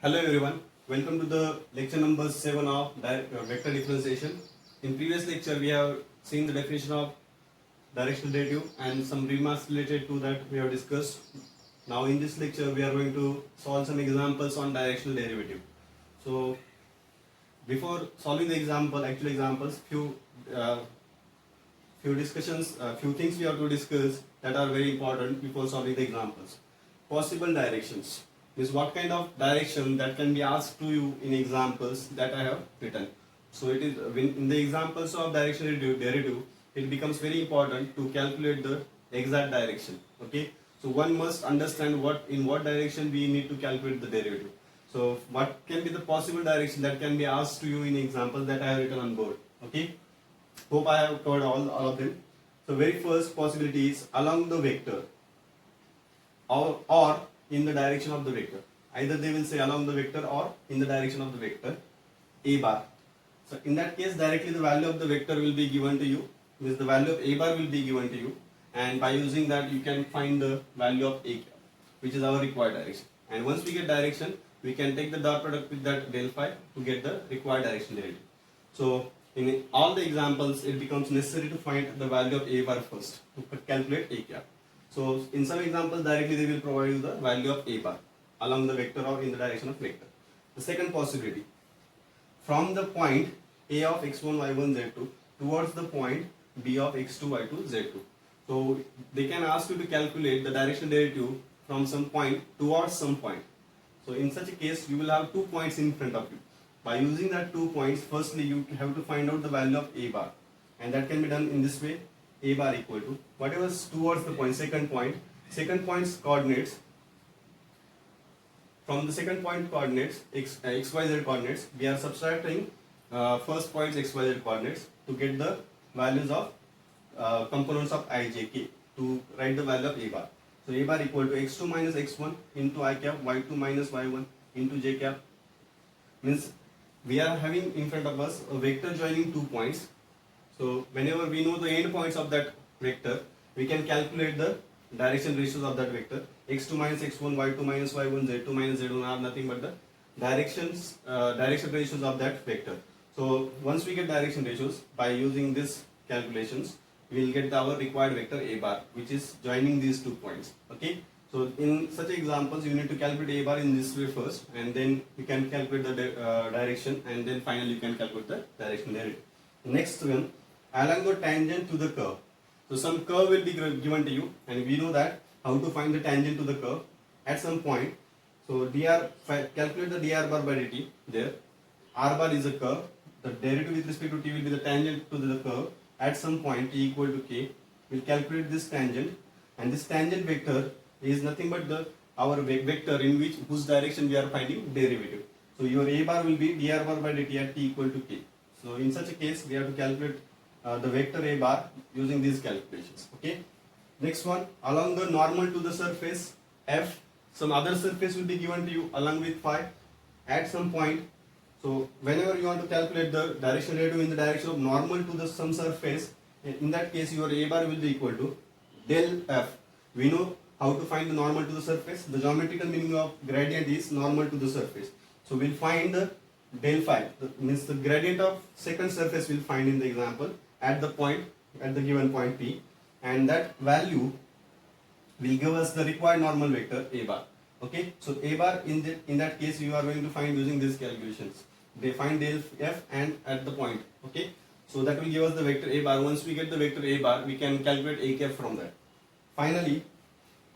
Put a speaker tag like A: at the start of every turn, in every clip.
A: Hello everyone, welcome to the lecture number 7 of vector differentiation. In previous lecture we have seen the definition of directional derivative and some remarks related to that we have discussed. Now in this lecture we are going to solve some examples on directional derivative. So before solving the actual examples, few discussions, few things we have to discuss that are very important before solving the examples. Possible directions is what kind of direction that can be asked to you in examples that I have written. So it is in the examples of directional derivative, it becomes very important to calculate the exact direction. Okay, so one must understand in what direction we need to calculate the derivative. So what can be the possible direction that can be asked to you in examples that I have written on board. Okay, hope I have covered all of them. So very first possibility is along the vector or in the direction of the vector. Either they will say along the vector or in the direction of the vector a bar. So in that case directly the value of the vector will be given to you, means the value of a bar will be given to you, and by using that you can find the value of a cap, which is our required direction. And once we get direction, we can take the dot product with that del phi to get the required direction derivative. So in all the examples it becomes necessary to find the value of a bar first to calculate a cap. So in some examples directly they will provide you the value of a bar along the vector or in the direction of vector. The second possibility, from the point a of x1 y1 z2 towards the point b of x2 y2 z2. So they can ask you to calculate the directional derivative from some point towards some point. So in such a case you will have 2 points in front of you. By using that 2 points, firstly you have to find out the value of a bar, and that can be done in this way. A bar equal to whatever is towards the point, second point's coordinates. From the second point coordinates, xyz coordinates, we are subtracting first point's xyz coordinates to get the values of components of I, j, k to write the value of a bar. So a bar equal to x2 minus x1 into I cap, y2 minus y1 into j cap. Means we are having in front of us a vector joining 2 points. So whenever we know the end points of that vector, we can calculate the direction ratios of that vector. x2 minus x1, y2 minus y1, z2 minus z1 are nothing but the direction ratios of that vector. So once we get direction ratios, by using this calculations, we will get our required vector a bar, which is joining these 2 points. Okay. So in such examples, you need to calculate a bar in this way first, and then you can calculate the direction, and then finally you can calculate the direction derivative. Next one, along the tangent to the curve. So some curve will be given to you, and we know that how to find the tangent to the curve at some point. So calculate the dr bar by dt there. R bar is a curve. The derivative with respect to t will be the tangent to the curve at some point t equal to k. We'll calculate this tangent, and this tangent vector is nothing but our vector in whose direction we are finding derivative. So your a bar will be dr bar by dt at t equal to k. So in such a case, we have to calculate the vector a bar using these calculations. Okay. Next one, along the normal to the surface f, some other surface will be given to you along with phi at some point. So whenever you want to calculate the direction derivative in the direction of normal to the some surface, in that case your a bar will be equal to del f. We know how to find the normal to the surface. The geometrical meaning of gradient is normal to the surface. So we'll find the del phi, means the gradient of second surface we'll find in the example at the given point P, and that value will give us the required normal vector a bar. Okay, so a bar in that case you are going to find using these calculations. They find del f and at the point. Okay, so that will give us the vector a bar. Once we get the vector a bar, we can calculate a cap from that. Finally,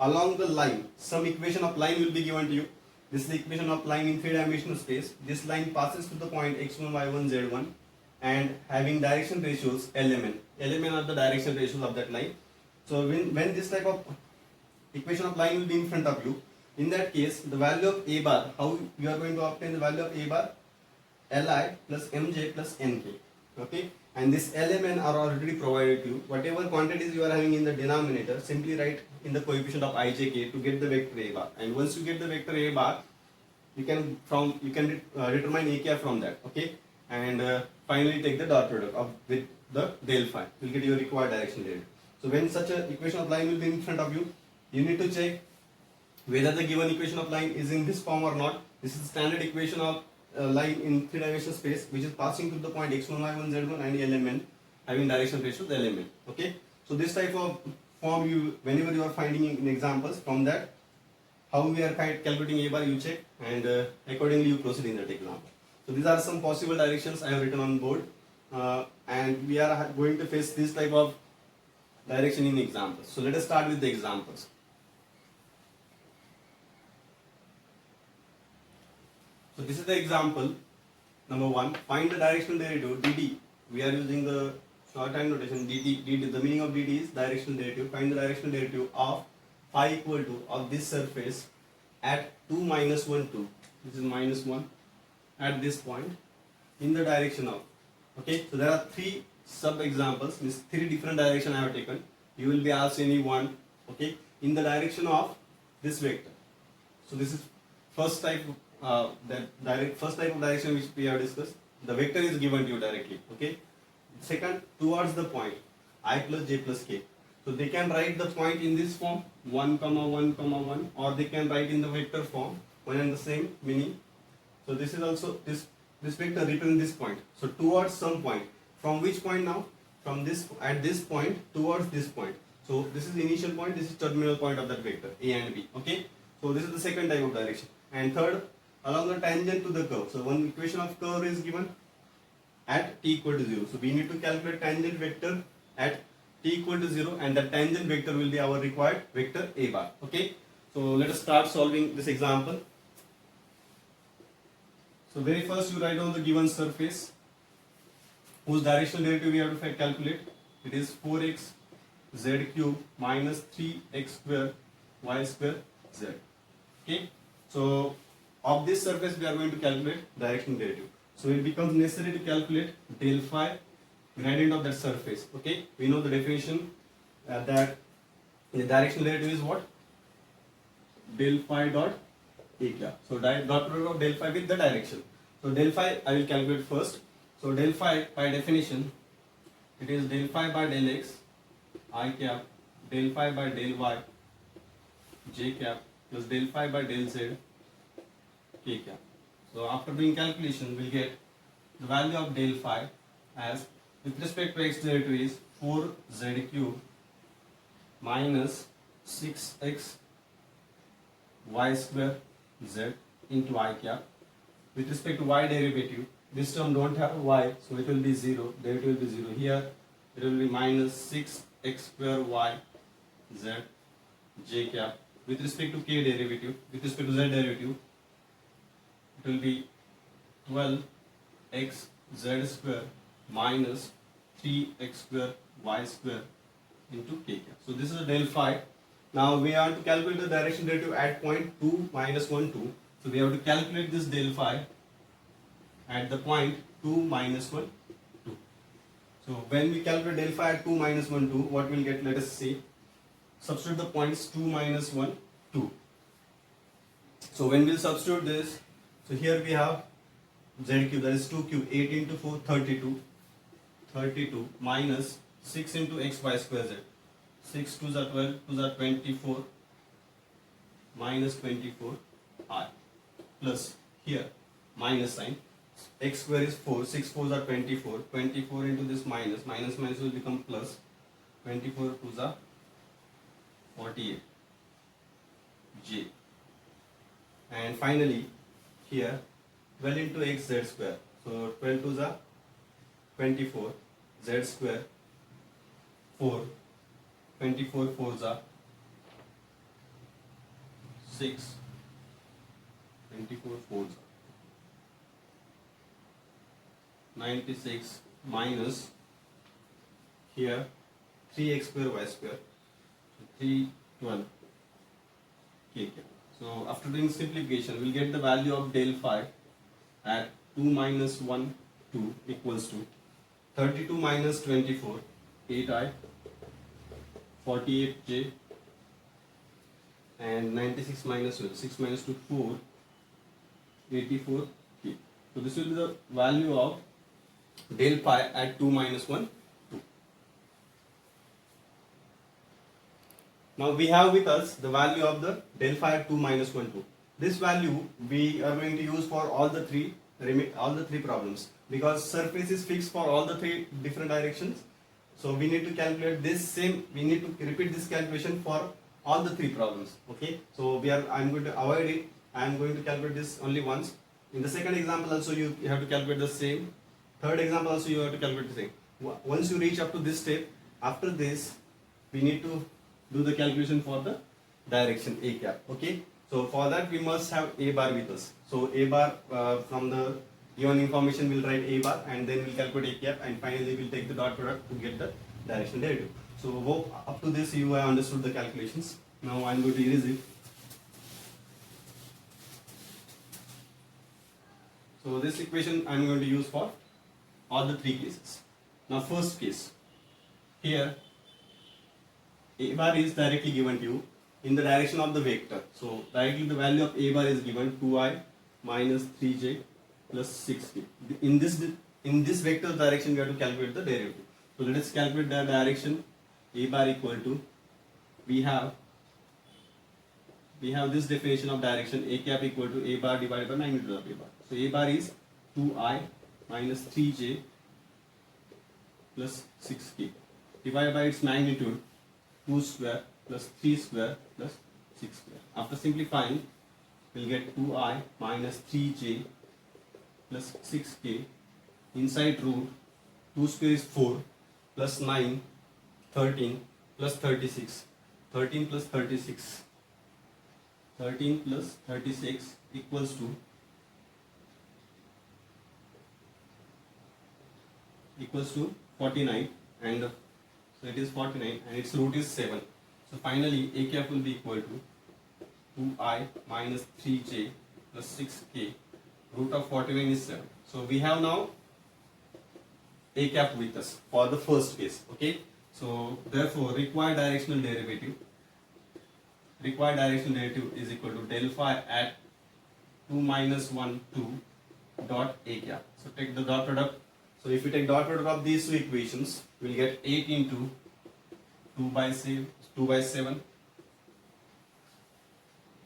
A: along the line, some equation of line will be given to you. This is the equation of line in 3-dimensional space. This line passes to the point x1, y1, z1 and having direction ratios Lmn. Lmn are the direction ratios of that line. So when this type of equation of line will be in front of you, in that case the value of a bar, how you are going to obtain the value of a bar? Li plus mj plus nk. Okay, and this Lmn are already provided to you. Whatever quantities you are having in the denominator, simply write in the coefficient of ijk to get the vector a bar. And once you get the vector a bar, you can determine a cap from that. Okay, and finally take the dot product with the del phi. You will get your required direction derivative. So when such an equation of line will be in front of you, you need to check whether the given equation of line is in this form or not. This is the standard equation of line in three-dimensional space, which is passing through the point x1, y1, z1 and element having direction ratio to the element. Okay, so this type of form, you whenever you are finding in examples, from that how we are calculating a bar, you check, and accordingly you proceed in that example. So these are some possible directions I have written on board, and we are going to face this type of direction in examples. So let us start with the examples. So this is the example number 1. Find the directional derivative dt. We are using the shorthand notation dt. The meaning of dt is directional derivative. Find the directional derivative of phi equal to of this surface at 2 minus 1 2. This is minus 1 at this point in the direction of. Okay, so there are 3 sub examples, means 3 different directions I have taken. You will be asked any one. Okay, in the direction of this vector. So this is first type first type of direction which we have discussed. The vector is given to you directly. Okay, second, towards the point I plus j plus k. So they can write the point in this form 1 comma 1 comma 1, or they can write in the vector form, one and the same meaning. So this is also this vector represents this point. So towards some point, from which point now? From this, at this point towards this point. So this is the initial point, this is terminal point of that vector a and b. Okay, so this is the second type of direction. And third, along the tangent to the curve. So one equation of curve is given at t equal to 0. So we need to calculate tangent vector at t equal to 0, and the tangent vector will be our required vector a bar. Okay, so let us start solving this example. So very first you write down the given surface whose directional derivative we have to calculate. It is 4x z cube minus 3x square y square z. Okay, so of this surface we are going to calculate directional derivative. So it becomes necessary to calculate del phi, gradient of that surface. Okay, we know the definition that the directional derivative is what? Del phi dot a cap. So dot product of del phi with the direction. So del phi I will calculate first. So del phi by definition, it is del phi by del x I cap, del phi by del y j cap, plus del phi by del z k cap. So after doing calculation, we'll get the value of del phi as, with respect to x derivative, is 4z cube minus 6x y square z into I cap. With respect to y derivative, this term don't have y, so it will be 0, derivative will be 0. Here it will be minus 6x square y z j cap. With respect to k derivative, with respect to z derivative, it will be 12x z square minus 3x square y square into k cap. So this is a del phi. Now we have to calculate the direction derivative at point 2 minus 1 2. So we have to calculate this del phi at the point 2 minus 1 2. So when we calculate del phi at 2 minus 1 2, what we'll get? Let us see. Substitute the points 2 minus 1 2. So when we'll substitute this, so here we have z cube, that is 2 cube, 8 into 4 32, 32 minus 6 into x y square z, 6 2s are 12, 2s are 24 minus 24 I, plus here minus sign, x square is 4, 6 4s are 24, 24 into this minus, minus minus will become plus, 24 2s are 48 j, and finally here 12 into x z square, so 12 2s are 24, z square 4, 24 4s are 6, 24 4s are 96 minus here 3x square y square, so 312 k cap. So after doing simplification, we'll get the value of del phi at 2 minus 1 2 equals to 32 minus 24 8i, 48j, and 96 minus 12, 6 minus 2 4, 84k. So this will be the value of del pi at 2 minus 1 2. Now we have with us the value of the del phi at 2 minus 1 2. This value we are going to use for all the three problems, because surface is fixed for all the three different directions. So we need to calculate this same. We need to repeat this calculation for all the three problems. Okay. So I'm going to avoid it. I am going to calculate this only once. In the second example also you have to calculate the same. Third example also you have to calculate the same. Once you reach up to this step, after this we need to do the calculation for the direction A cap. Okay. So for that we must have A bar with us. So A bar from the given information we'll write A bar, and then we'll calculate A cap, and finally we'll take the dot product to get the direction derivative. So hope up to this you have understood the calculations. Now I'm going to erase it. So this equation I'm going to use for all the three cases. Now first case, here A bar is directly given to you in the direction of the vector. So directly the value of A bar is given 2i minus 3j plus 6k. In this vector direction we have to calculate the derivative. So let us calculate the direction. A bar equal to, we have this definition of direction, A cap equal to A bar divided by magnitude of A bar. So A bar is 2i minus 3j plus 6k divided by its magnitude 2 square plus 3 square plus 6 square. After simplifying, we'll get 2i minus 3j plus 6k inside root 2 square is 4 plus 9 13 plus 36. 13 plus 36 equals to 49, and so it is 49 and its root is 7. So finally A cap will be equal to 2i minus 3j plus 6k. Root of 49 is 7. So we have now A cap with us for the first case. Okay. So therefore required directional derivative is equal to del phi at 2 minus 1 2 dot A cap. So take the dot product. So if we take dot product of these two equations, we'll get 8 into 2 by 7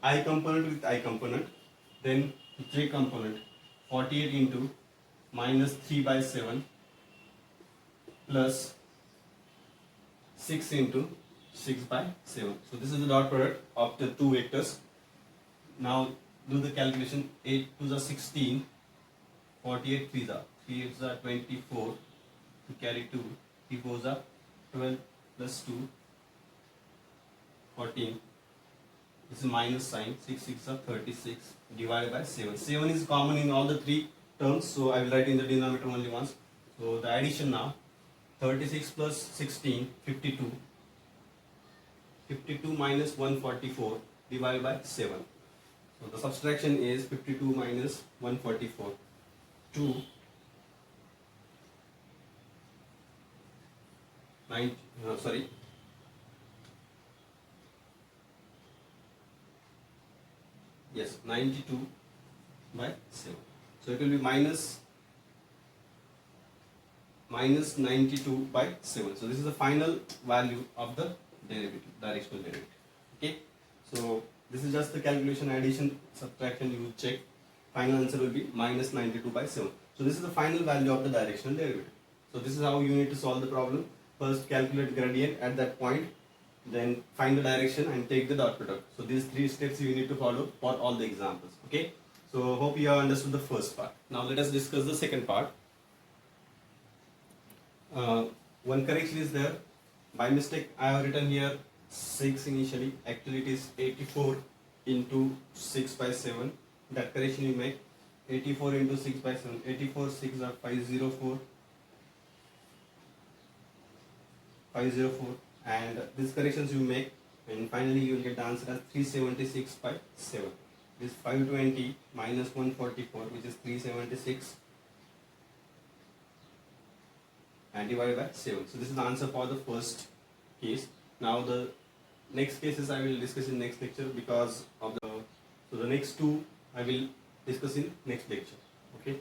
A: I component with I component, then J component 48 into minus 3 by 7 plus 6 into 6 by 7. So this is the dot product of the two vectors. Now do the calculation. 8 to the 16, 48 3 the 3 8 are 24, to carry 2, 3 4 are 12 plus 2, 14. This is minus sign, 6 6 are 36 divided by 7. 7 is common in all the three terms, so I will write in the denominator only once. So the addition now, 36 plus 16, 52. 52 minus 144 divided by 7. So the subtraction is 52 minus 144. 2 92 by 7. So it will be minus 92 by 7. So this is the final value of the derivative, directional derivative. Okay. So this is just the calculation, addition, subtraction. You will check. Final answer will be minus 92 by 7. So this is the final value of the directional derivative. So this is how you need to solve the problem. First calculate gradient at that point, then find the direction and take the dot product. So these three steps you need to follow for all the examples. Okay. So hope you have understood the first part. Now let us discuss the second part. One correction is there. By mistake I have written here 6 initially. Actually it is 84 into 6 by 7. That correction you make. 84 into 6 by 7. 84 6 are 504. 504, and these corrections you make, and finally you will get the answer as 376 by 7. This 520 minus 144, which is 376, and divided by 7. So this is the answer for the first case. Now the next cases I will discuss in next lecture, because of the, so the next two I will discuss in next lecture. Okay.